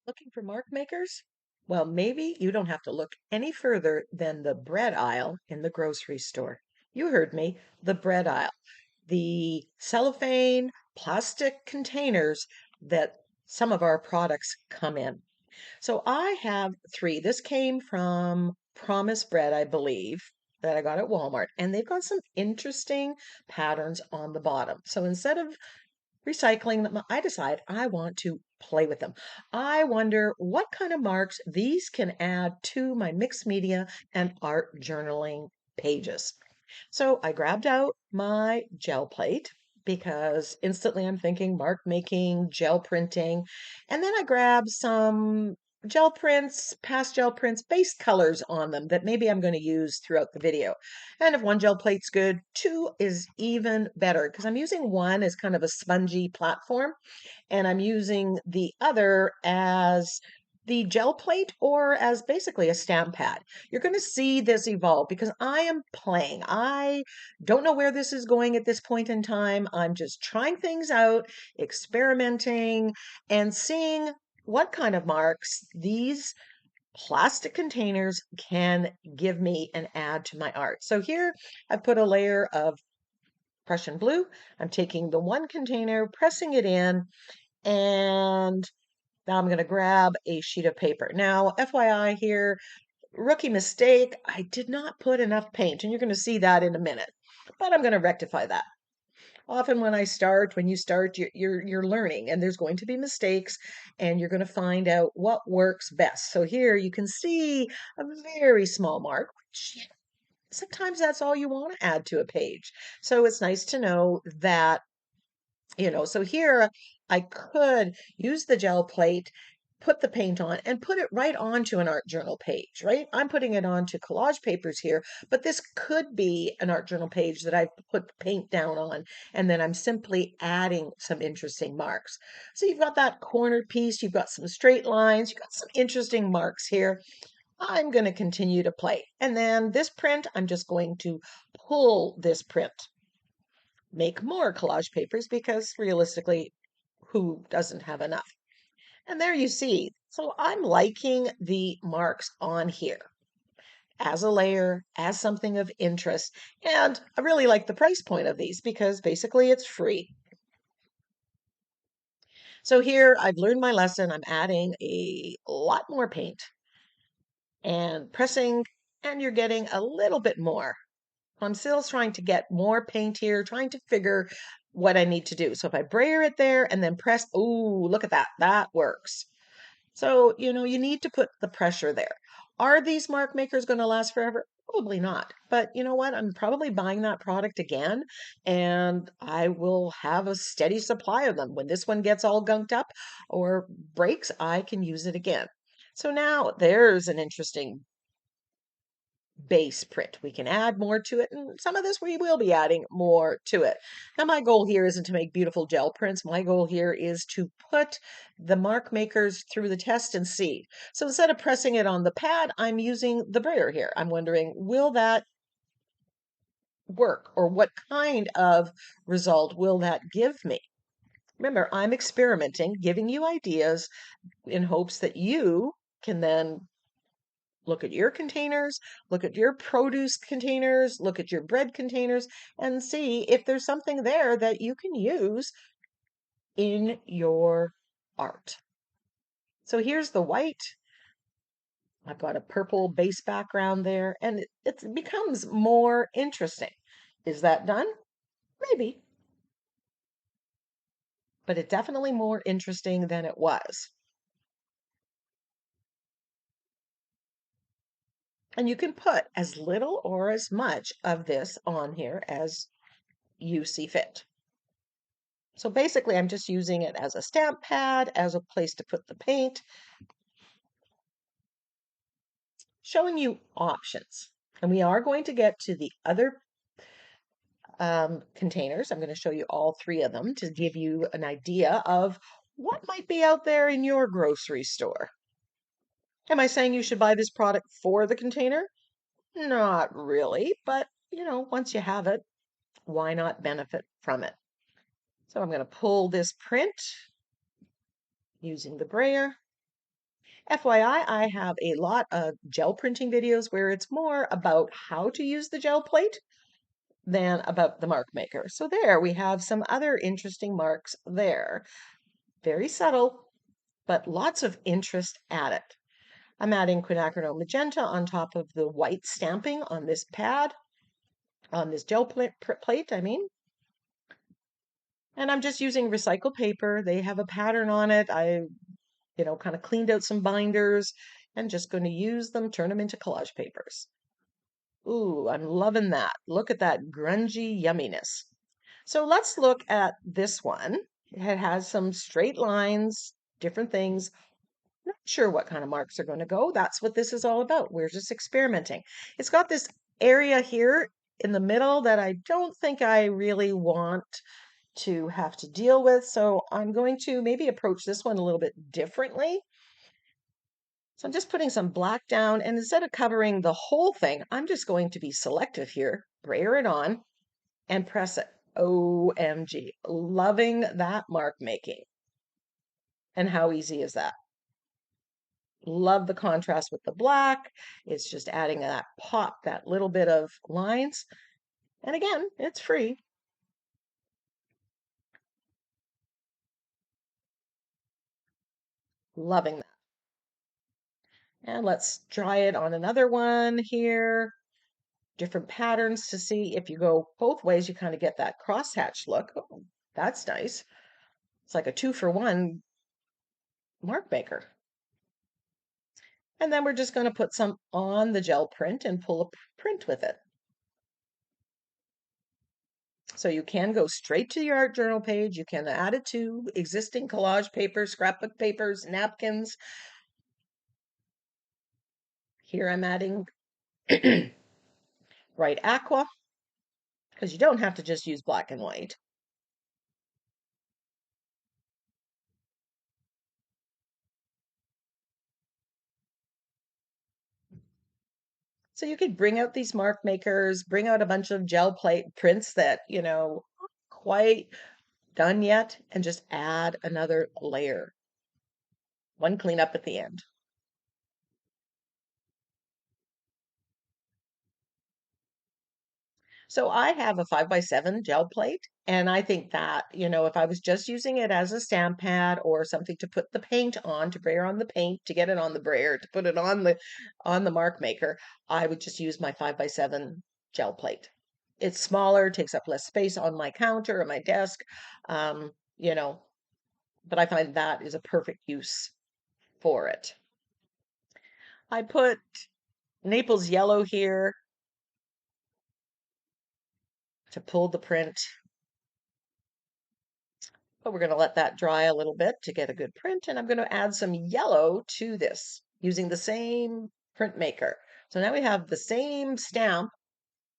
Looking for mark makers? Well, maybe you don't have to look any further than the bread aisle in the grocery store. You heard me, the bread aisle. The cellophane plastic containers that some of our products come in. So I have three. This came from Promise Bread, I believe, that I got at Walmart, and they've got some interesting patterns on the bottom. So instead of recycling them, I decide I want to play with them. I wonder what kind of marks these can add to my mixed media and art journaling pages. So I grabbed out my gel plate because instantly I'm thinking mark making, gel printing, and then I grabbed some gel prints, past gel prints, base colors on them that maybe I'm going to use throughout the video. And if one gel plate's good, two is even better because I'm using one as kind of a spongy platform and I'm using the other as the gel plate or as basically a stamp pad. You're going to see this evolve because I am playing. I don't know where this is going at this point in time. I'm just trying things out, experimenting, and seeing what kind of marks these plastic containers can give me and add to my art. So here I've put a layer of Prussian blue. I'm taking the one container, pressing it in, and now I'm going to grab a sheet of paper. Now, FYI here, rookie mistake, I did not put enough paint, and you're going to see that in a minute. But I'm going to rectify that. Often when you start, you're learning, and there's going to be mistakes, and you're going to find out what works best. So here you can see a very small mark, which sometimes that's all you want to add to a page. So it's nice to know that so here I could use the gel plate, put the paint on, and put it right onto an art journal page, right? I'm putting it onto collage papers here, but this could be an art journal page that I've put paint down on, and then I'm simply adding some interesting marks. So you've got that corner piece, you've got some straight lines, you've got some interesting marks here. I'm going to continue to play. And then this print, I'm just going to pull this print, make more collage papers because realistically, who doesn't have enough? And there you see. So I'm liking the marks on here as a layer, as something of interest. And I really like the price point of these because basically it's free. So here I've learned my lesson. I'm adding a lot more paint and pressing, and you're getting a little bit more. I'm still trying to get more paint here, trying to figure what I need to do. So if I brayer it there and then press, oh, look at that. That works. So, you need to put the pressure there. Are these mark makers going to last forever? Probably not. But you know what? I'm probably buying that product again, and I will have a steady supply of them. When this one gets all gunked up or breaks, I can use it again. So now there's an interesting base print. We can add more to it, and some of this we will be adding more to it. Now, my goal here isn't to make beautiful gel prints. My goal here is to put the mark makers through the test and see. So instead of pressing it on the pad, I'm using the brayer here. I'm wondering, will that work, or what kind of result will that give me? Remember, I'm experimenting, giving you ideas in hopes that you can then look at your containers, look at your produce containers, look at your bread containers, and see if there's something there that you can use in your art. So here's the white. I've got a purple base background there, and it becomes more interesting. Is that done? Maybe, but it's definitely more interesting than it was. And you can put as little or as much of this on here as you see fit. So basically, I'm just using it as a stamp pad, as a place to put the paint, showing you options. And we are going to get to the other containers. I'm going to show you all three of them to give you an idea of what might be out there in your grocery store. Am I saying you should buy this product for the container? Not really, but once you have it, why not benefit from it? So I'm going to pull this print using the brayer. FYI, I have a lot of gel printing videos where it's more about how to use the gel plate than about the mark maker. So there we have some other interesting marks there. Very subtle, but lots of interest at it. I'm adding quinacridone magenta on top of the white stamping on this pad, on this gel plate, I mean. And I'm just using recycled paper. They have a pattern on it. I, kind of cleaned out some binders and just going to use them, turn them into collage papers. Ooh, I'm loving that. Look at that grungy yumminess. So let's look at this one. It has some straight lines, different things. Not sure what kind of marks are going to go. That's what this is all about. We're just experimenting. It's got this area here in the middle that I don't think I really want to have to deal with. So I'm going to maybe approach this one a little bit differently. So I'm just putting some black down, and instead of covering the whole thing, I'm just going to be selective here, brayer it on, and press it. OMG, loving that mark making. And how easy is that? Love the contrast with the black. It's just adding that pop, that little bit of lines. And again, it's free. Loving that. And let's try it on another one here. Different patterns to see if you go both ways, you kind of get that crosshatch look. Oh, that's nice. It's like a 2-for-1 mark maker. And then we're just going to put some on the gel print and pull a print with it. So you can go straight to your art journal page. You can add it to existing collage papers, scrapbook papers, napkins. Here I'm adding bright aqua because you don't have to just use black and white. So you could bring out these mark makers, bring out a bunch of gel plate prints that, aren't quite done yet, and just add another layer. One cleanup at the end. So I have a 5x7 gel plate, and I think that, if I was just using it as a stamp pad or something to put the paint on, to brayer on the paint, to get it on the brayer, to put it on the mark maker, I would just use my 5x7 gel plate. It's smaller, takes up less space on my counter or my desk, um, you know, but I find that is a perfect use for it. I put Naples yellow here to pull the print. But we're going to let that dry a little bit to get a good print. And I'm going to add some yellow to this using the same print maker. So now we have the same stamp.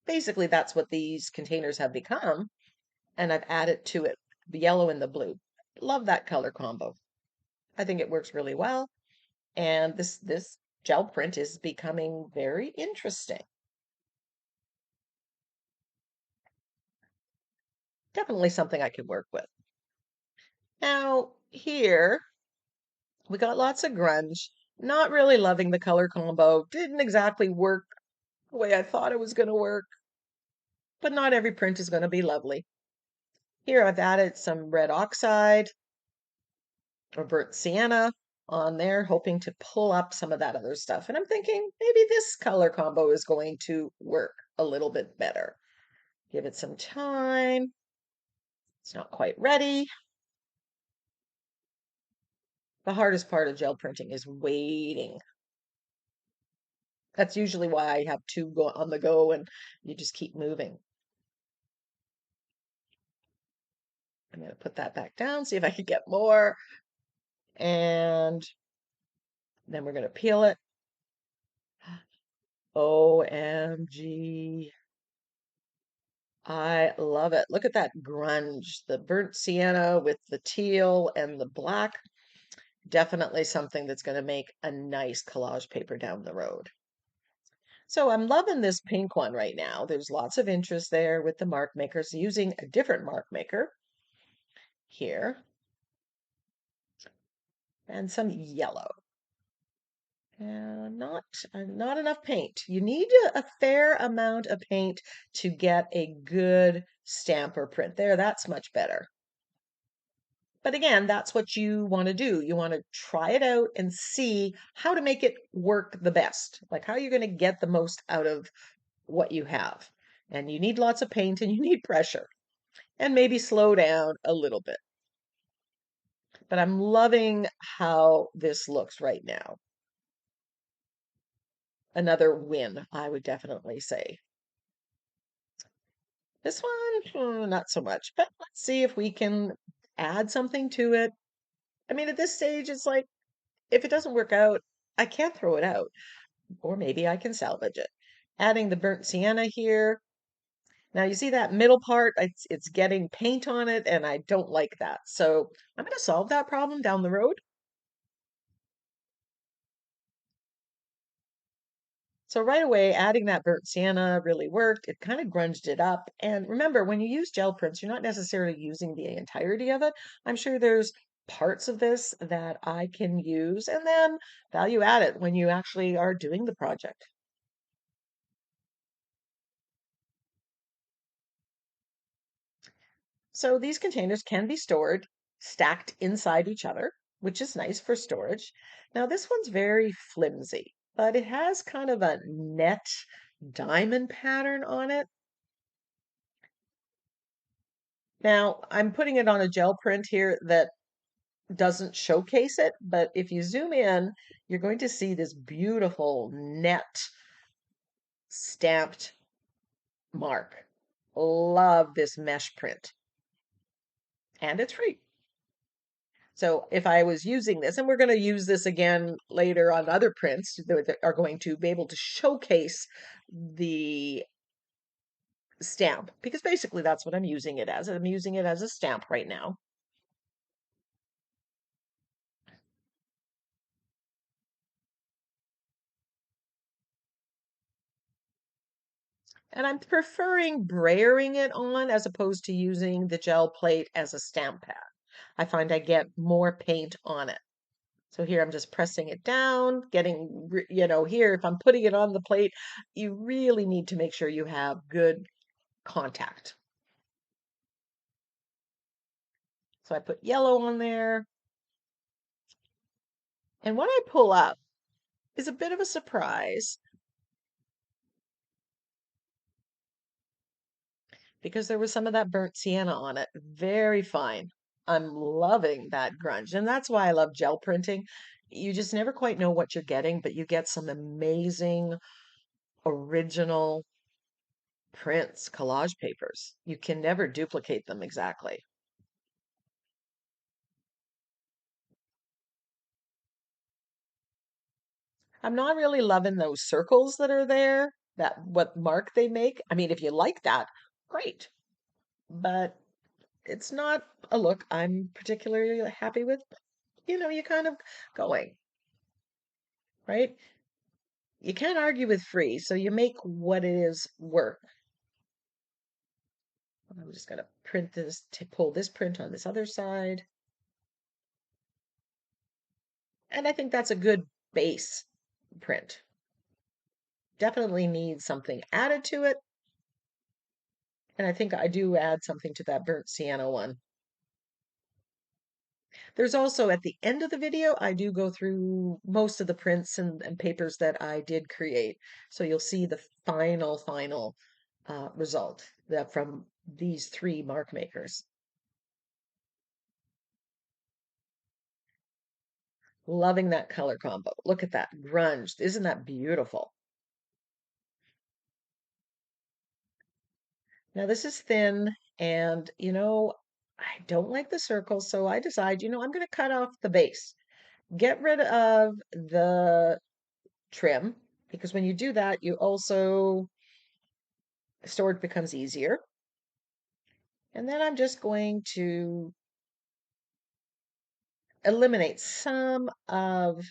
Basically, that's what these containers have become. And I've added to it the yellow and the blue. Love that color combo. I think it works really well. And this gel print is becoming very interesting. Definitely something I could work with. Now, here we got lots of grunge. Not really loving the color combo. Didn't exactly work the way I thought it was going to work, but not every print is going to be lovely. Here I've added some red oxide or burnt sienna on there, hoping to pull up some of that other stuff. And I'm thinking maybe this color combo is going to work a little bit better. Give it some time. It's not quite ready. The hardest part of gel printing is waiting. That's usually why I have two on the go and you just keep moving. I'm going to put that back down, see if I can get more. And then we're going to peel it. OMG. I love it. Look at that grunge, the burnt sienna with the teal and the black. Definitely something that's going to make a nice collage paper down the road. So I'm loving this pink one right now. There's lots of interest there with the mark makers using a different mark maker here and some yellow. Not enough paint. You need a fair amount of paint to get a good stamp or print. There, that's much better. But again, that's what you want to do. You want to try it out and see how to make it work the best. Like how you're going to get the most out of what you have. And you need lots of paint and you need pressure. And maybe slow down a little bit. But I'm loving how this looks right now. Another win, I would definitely say. This one, not so much, but let's see if we can add something to it. I mean, at this stage, it's like, if it doesn't work out, I can't throw it out, or maybe I can salvage it. Adding the burnt sienna here. Now you see that middle part, it's getting paint on it, and I don't like that. So I'm going to solve that problem down the road. So right away, adding that burnt sienna really worked. It kind of grunged it up. And remember, when you use gel prints, you're not necessarily using the entirety of it. I'm sure there's parts of this that I can use and then value add it when you actually are doing the project. So these containers can be stored stacked inside each other, which is nice for storage. Now this one's very flimsy, but it has kind of a net diamond pattern on it. Now, I'm putting it on a gel print here that doesn't showcase it, but if you zoom in, you're going to see this beautiful net stamped mark. Love this mesh print, and it's free. So if I was using this, and we're going to use this again later on other prints that are going to be able to showcase the stamp, because basically that's what I'm using it as. I'm using it as a stamp right now. And I'm preferring brayering it on as opposed to using the gel plate as a stamp pad. I find I get more paint on it. So here I'm just pressing it down, here, if I'm putting it on the plate, you really need to make sure you have good contact. So I put yellow on there. And what I pull up is a bit of a surprise because there was some of that burnt sienna on it. Very fine. I'm loving that grunge. And that's why I love gel printing. You just never quite know what you're getting, but you get some amazing original prints, collage papers. You can never duplicate them exactly. I'm not really loving those circles that are there, that what mark they make. I mean, if you like that, great. But it's not a look I'm particularly happy with. You're kind of going, right? You can't argue with free, so you make what it is work. I'm just gonna print this, to pull this print on this other side. And I think that's a good base print. Definitely needs something added to it. And I think I do add something to that burnt sienna one. There's also at the end of the video, I do go through most of the prints and papers that I did create. So you'll see the final result that from these three mark makers. Loving that color combo. Look at that grunge. Isn't that beautiful? Now this is thin and I don't like the circles, so I decide, I'm going to cut off the base. Get rid of the trim because when you do that, you also storage becomes easier. And then I'm just going to eliminate some of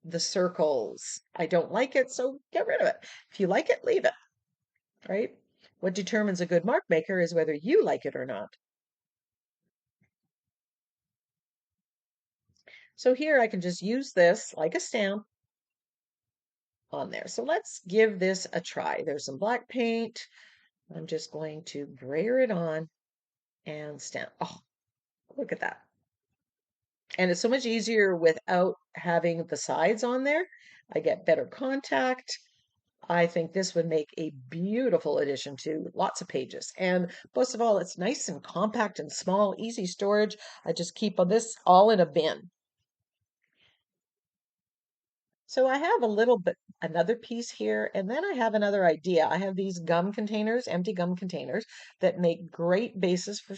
the circles. I don't like it, so get rid of it. If you like it, leave it, right? What determines a good mark maker is whether you like it or not. So here I can just use this like a stamp on there. So let's give this a try. There's some black paint. I'm just going to brayer it on and stamp. Oh, look at that. And it's so much easier without having the sides on there. I get better contact. I think this would make a beautiful addition to lots of pages. And most of all, it's nice and compact and small, easy storage. I just keep this all in a bin. So I have a little bit, another piece here, and then I have another idea. I have these gum containers, empty gum containers, that make great bases for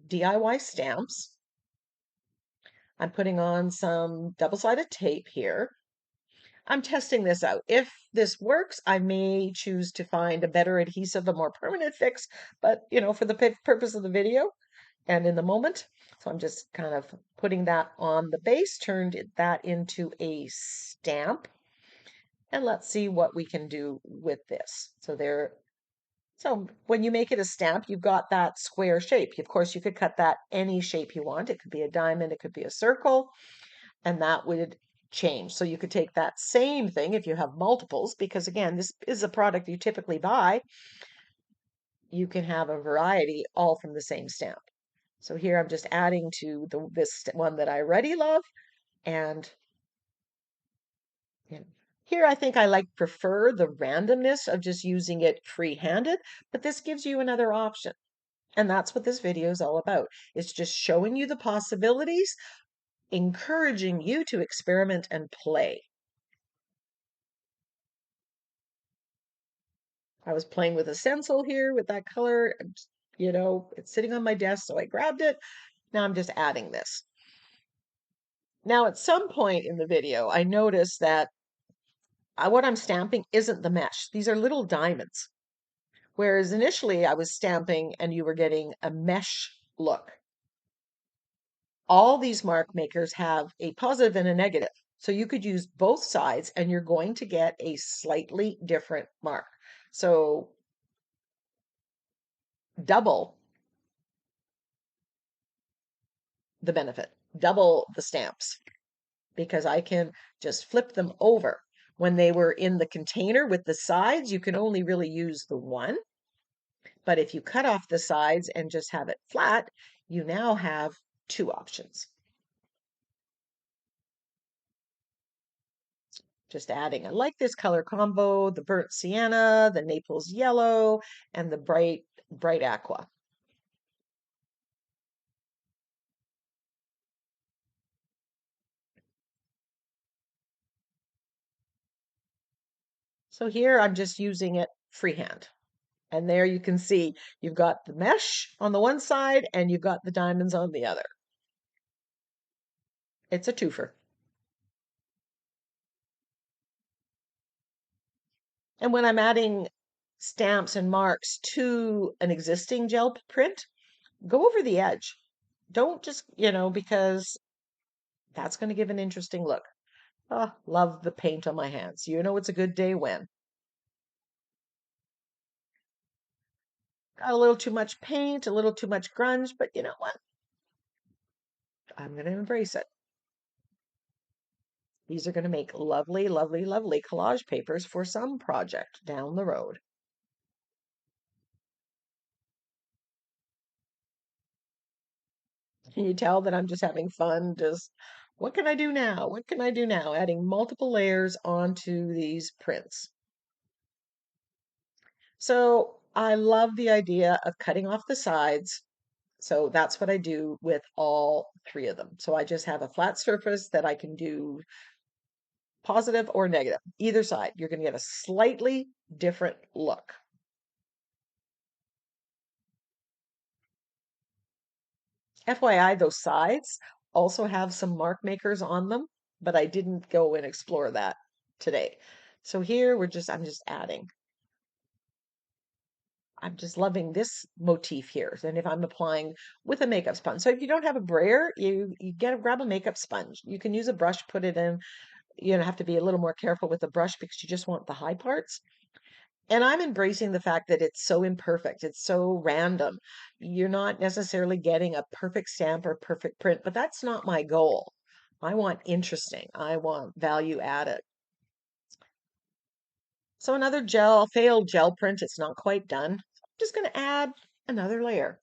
DIY stamps. I'm putting on some double-sided tape here. I'm testing this out. If this works, I may choose to find a better adhesive, a more permanent fix, but for the purpose of the video and in the moment. So I'm just kind of putting that on the base, turned that into a stamp. And let's see what we can do with this. So when you make it a stamp, you've got that square shape. Of course, you could cut that any shape you want. It could be a diamond, it could be a circle, and that would change. So you could take that same thing if you have multiples, because again, this is a product you typically buy. You can have a variety all from the same stamp. So here I'm just adding to this one that I already love, and here I think I prefer the randomness of just using it free-handed, but this gives you another option. And that's what this video is all about. It's just showing you the possibilities, encouraging you to experiment and play. I was playing with a stencil here with that color, it's sitting on my desk, so I grabbed it. Now I'm just adding this. Now, at some point in the video, I noticed that what I'm stamping isn't the mesh. These are little diamonds. Whereas initially I was stamping and you were getting a mesh look. All these mark makers have a positive and a negative. So you could use both sides and you're going to get a slightly different mark. So double the benefit, double the stamps, because I can just flip them over. When they were in the container with the sides, you can only really use the one. But if you cut off the sides and just have it flat, you now have two options. Just adding. I like this color combo, the burnt sienna, the Naples yellow, and the bright aqua. So here I'm just using it freehand. And there you can see you've got the mesh on the one side and you've got the diamonds on the other. It's a twofer. And when I'm adding stamps and marks to an existing gel print, go over the edge. Don't just, because that's going to give an interesting look. Oh, love the paint on my hands. It's a good day when. Got a little too much paint, a little too much grunge, but you know what? I'm going to embrace it. These are going to make lovely, lovely, lovely collage papers for some project down the road. Can you tell that I'm just having fun? Just what can I do now? What can I do now? Adding multiple layers onto these prints. So I love the idea of cutting off the sides. So that's what I do with all three of them. So I just have a flat surface that I can do positive or negative. Either side, you're going to get a slightly different look. FYI, those sides also have some mark makers on them, but I didn't go and explore that today. So here I'm just adding. I'm just loving this motif here. And if I'm applying with a makeup sponge. So if you don't have a brayer, you grab a makeup sponge. You can use a brush, put it in. Have to be a little more careful with the brush because you just want the high parts. And I'm embracing the fact that it's so imperfect. It's so random. You're not necessarily getting a perfect stamp or perfect print, but that's not my goal. I want interesting. I want value added. So another failed gel print, it's not quite done. I'm just going to add another layer.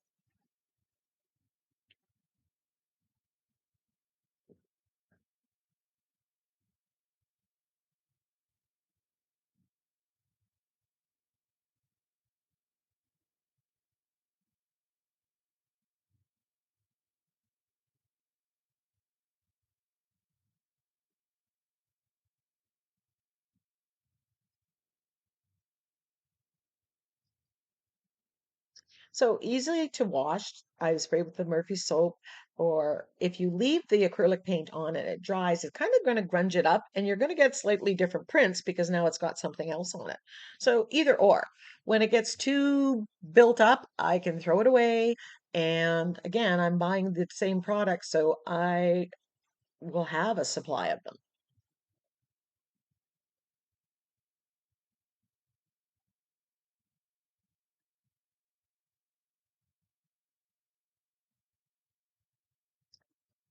So easily to wash. I spray with the Murphy soap, or if you leave the acrylic paint on and it dries, it's kind of going to grunge it up and you're going to get slightly different prints because now it's got something else on it. So either or. When it gets too built up, I can throw it away. And again, I'm buying the same product, so I will have a supply of them.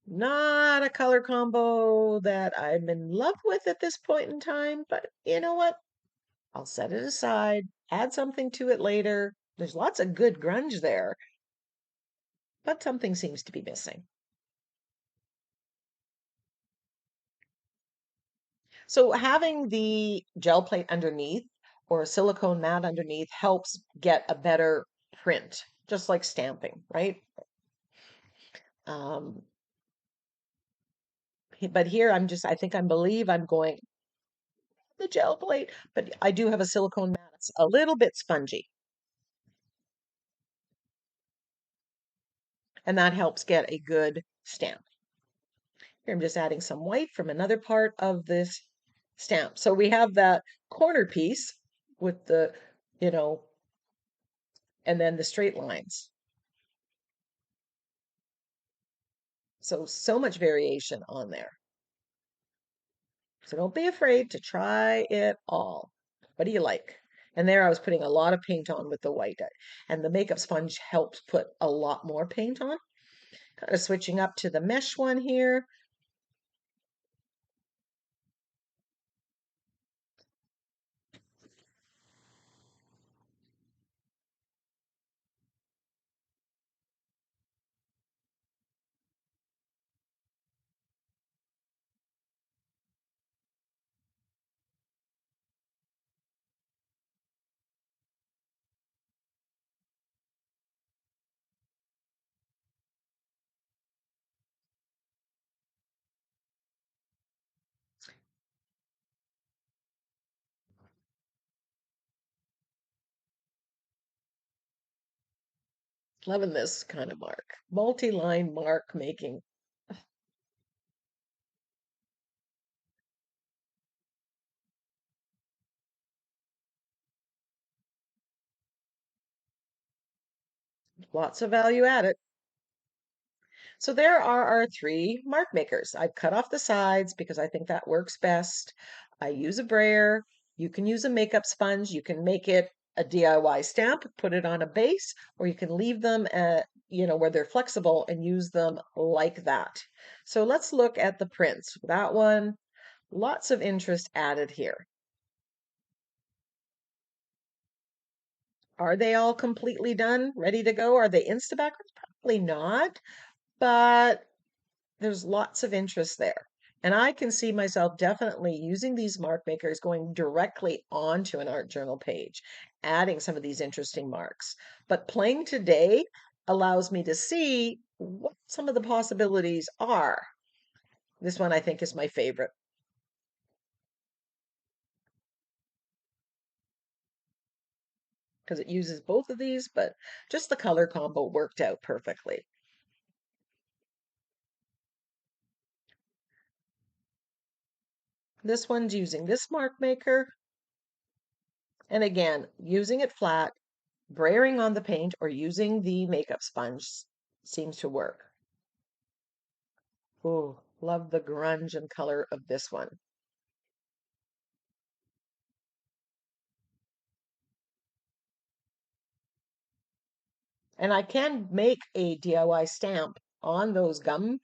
Not a color combo that I'm in love with at this point in time, but you know what? I'll set it aside, add something to it later. There's lots of good grunge there, but something seems to be missing. So having the gel plate underneath or a silicone mat underneath helps get a better print, just like stamping, right? Um, but here I think I believe I'm going the gel plate, but I do have a silicone mat. It's a little bit spongy, and that helps get a good stamp. Here I'm just adding some white from another part of this stamp. So we have that corner piece with the, you know, and then the straight lines. So much variation on there. So don't be afraid to try it all. What do you like? And there I was putting a lot of paint on with the white. And the makeup sponge helps put a lot more paint on. Kind of switching up to the mesh one here. Loving this kind of mark. Multi-line mark making. Lots of value added. So there are our three mark makers. I've cut off the sides because I think that works best. I use a brayer. You can use a makeup sponge. You can make it a DIY stamp, put it on a base, or you can leave them at, where they're flexible and use them like that. So let's look at the prints. That one, lots of interest added here. Are they all completely done, ready to go? Are they Instabackers? Probably not, but there's lots of interest there. And I can see myself definitely using these mark makers going directly onto an art journal page, adding some of these interesting marks. But playing today allows me to see what some of the possibilities are. This one I think is my favorite because it uses both of these, but just the color combo worked out perfectly. This one's using this mark maker. And again, using it flat, brayering on the paint, or using the makeup sponge seems to work. Ooh, love the grunge and color of this one. And I can make a DIY stamp on those gum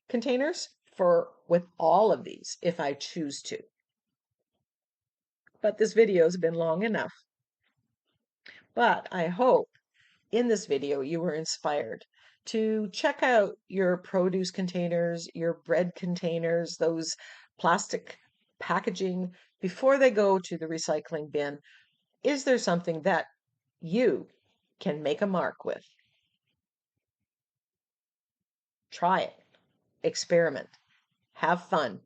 containers for with all of these if I choose to. but this video has been long enough. But I hope in this video you were inspired to check out your produce containers, your bread containers, those plastic packaging before they go to the recycling bin. Is there something that you can make a mark with? Try it, experiment, have fun,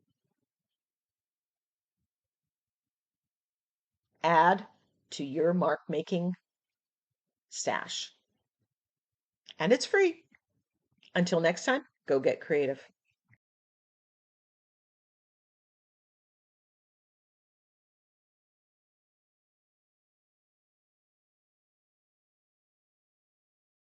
add to your mark making stash. And it's free. Until next time, go get creative.